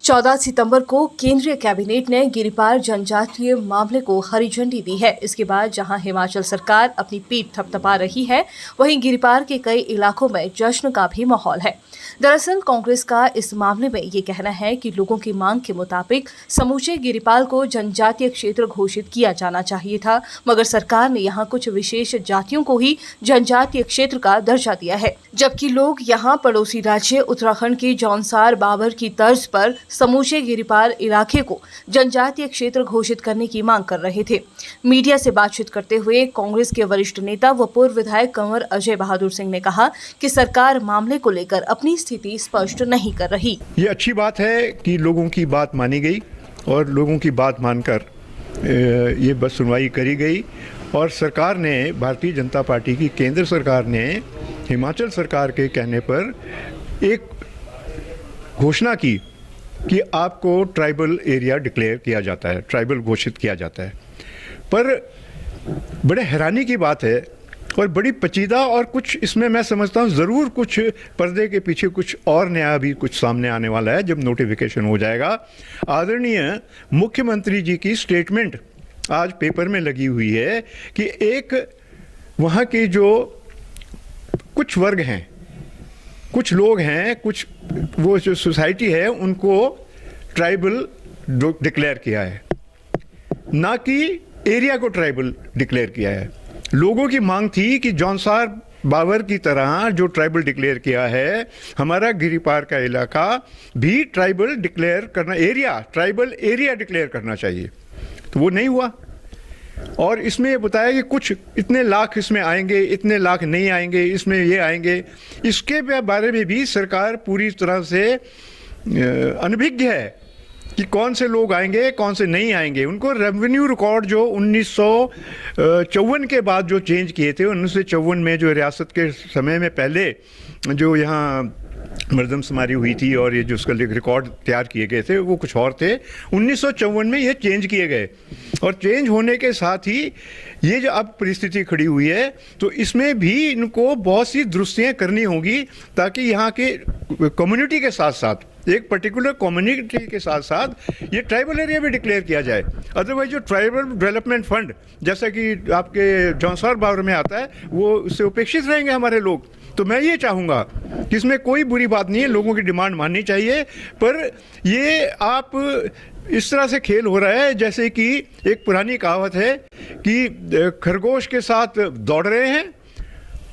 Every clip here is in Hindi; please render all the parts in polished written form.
14 सितंबर को केंद्रीय कैबिनेट ने गिरिपार जनजातीय मामले को हरी झंडी दी है। इसके बाद जहां हिमाचल सरकार अपनी पीठ थपथपा रही है, वहीं गिरिपार के कई इलाकों में जश्न का भी माहौल है। दरअसल कांग्रेस का इस मामले में ये कहना है कि लोगों की मांग के मुताबिक समूचे गिरिपार को जनजातीय क्षेत्र घोषित किया जाना चाहिए था, मगर सरकार ने यहाँ कुछ विशेष जातियों को ही जनजातीय क्षेत्र का दर्जा दिया है, जबकि लोग यहाँ पड़ोसी राज्य उत्तराखंड के जौनसार बाबर की तर्ज पर समूचे गिरिपार इलाके को जनजातीय क्षेत्र घोषित करने की मांग कर रहे थे। मीडिया से बातचीत करते हुए कांग्रेस के वरिष्ठ नेता व पूर्व विधायक कंवर अजय बहादुर सिंह ने कहा कि सरकार मामले को लेकर अपनी स्थिति स्पष्ट नहीं कर रही। ये अच्छी बात है कि लोगों की बात मानी गई और लोगों की बात मानकर ये बस सुनवाई करी गई और सरकार ने, भारतीय जनता पार्टी की केंद्र सरकार ने हिमाचल सरकार के कहने पर एक घोषणा की कि आपको ट्राइबल एरिया डिक्लेयर किया जाता है, ट्राइबल घोषित किया जाता है। पर बड़े हैरानी की बात है और बड़ी पेचीदा और कुछ इसमें मैं समझता हूँ ज़रूर कुछ पर्दे के पीछे कुछ और नया भी कुछ सामने आने वाला है जब नोटिफिकेशन हो जाएगा। आदरणीय मुख्यमंत्री जी की स्टेटमेंट आज पेपर में लगी हुई है कि एक वहाँ के जो कुछ वर्ग हैं, कुछ लोग हैं, कुछ वो जो सोसाइटी है उनको ट्राइबल डिक्लेयर किया है, ना कि एरिया को ट्राइबल डिक्लेयर किया है। लोगों की मांग थी कि जौनसार बाबर की तरह जो ट्राइबल डिक्लेयर किया है, हमारा गिरिपार का इलाका भी ट्राइबल डिक्लेयर करना, एरिया ट्राइबल एरिया डिक्लेयर करना चाहिए। तो वो नहीं हुआ और इसमें ये बताया कि कुछ इतने लाख इसमें आएंगे, इतने लाख नहीं आएंगे, इसमें ये आएंगे। इसके बारे में भी सरकार पूरी तरह से अनभिज्ञ है कि कौन से लोग आएंगे, कौन से नहीं आएंगे। उनको रेवेन्यू रिकॉर्ड जो 1954 के बाद जो चेंज किए थे, 1954 में जो रियासत के समय में पहले जो यहाँ मरदमशुमारी हुई थी और ये जो उसका रिकॉर्ड तैयार किए गए थे वो कुछ और थे। 1954 में ये चेंज किए गए और चेंज होने के साथ ही ये जो अब परिस्थिति खड़ी हुई है तो इसमें भी इनको बहुत सी दुरुस्तियाँ करनी होगी ताकि यहाँ के कम्युनिटी के साथ साथ, एक पर्टिकुलर कम्युनिटी के साथ साथ ये ट्राइबल एरिया भी डिक्लेयर किया जाए। अदरवाइज जो ट्राइबल डेवलपमेंट फंड जैसा कि आपके जौनसार बाबर में आता है वो उससे उपेक्षित रहेंगे हमारे लोग। तो मैं ये चाहूँगा कि इसमें कोई बुरी बात नहीं है, लोगों की डिमांड माननी चाहिए, पर ये आप इस तरह से खेल हो रहा है जैसे कि एक पुरानी कहावत है कि खरगोश के साथ दौड़ रहे हैं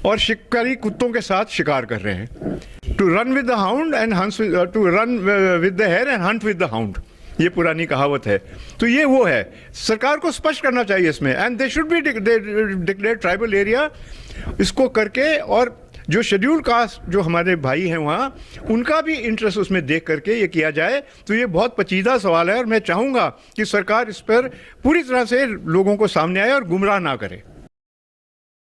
और शिकारी कुत्तों के साथ शिकार कर रहे हैं। To run with the hound and hunt to run with the hare and hunt with the hound, ये पुरानी कहावत है। तो ये वो है, सरकार को स्पष्ट करना चाहिए इसमें, and they should be declare tribal area. इसको करके और जो शेड्यूल कास्ट जो हमारे भाई हैं वहाँ, उनका भी इंटरेस्ट उसमें देख करके ये किया जाए। तो ये बहुत पेचीदा सवाल है और मैं चाहूँगा कि सरकार इस पर पूरी तरह से लोगों को सामने आए और गुमराह ना करे।